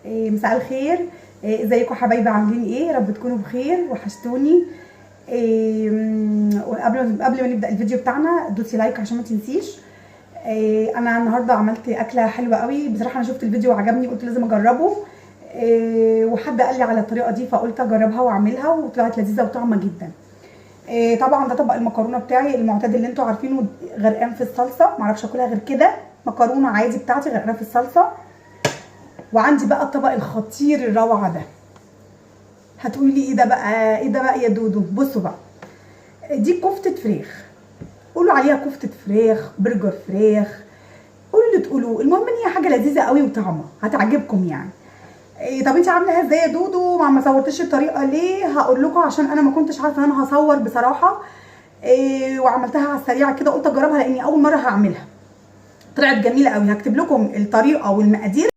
مساء الخير. ازيكم حبايبي؟ عاملين ايه؟ رب تكونوا بخير، وحشتوني. قبل ما نبدا الفيديو بتاعنا دوسي لايك عشان ما تنسيش. انا النهارده عملت اكله حلوه قوي بصراحه. انا شفت الفيديو وعجبني قلت لازم اجربه، وحد قال لي على الطريقه دي فقلت اجربها واعملها وطلعت لذيذه وطعمه جدا. طبعا ده طبق المكرونه بتاعي المعتاد اللي انتوا عارفينه، غرقان في الصلصه، معرفش اكلها غير كده. مكرونه عادي بتاعتي غرقانه في الصلصه. وعندي بقى الطبق الخطير الروعه ده. هتقولي لي ايه ده بقى؟ ايه ده بقى يا دودو؟ بصوا بقى، دي كفته فراخ، قولوا عليها كفته فراخ، برجر فراخ، قولوا اللي تقولوه، المهم ان هي حاجه لذيذه قوي وطعمه هتعجبكم يعني. طب انت عاملاها ازاي يا دودو؟ ما صورتش الطريقه ليه؟ هقول لكم، عشان انا ما كنتش عارفه ان انا هصور بصراحه. وعملتها على السريع كده، قلت اجربها لاني اول مره هعملها. طلعت جميله قوي. هكتب لكم الطريقه والمقادير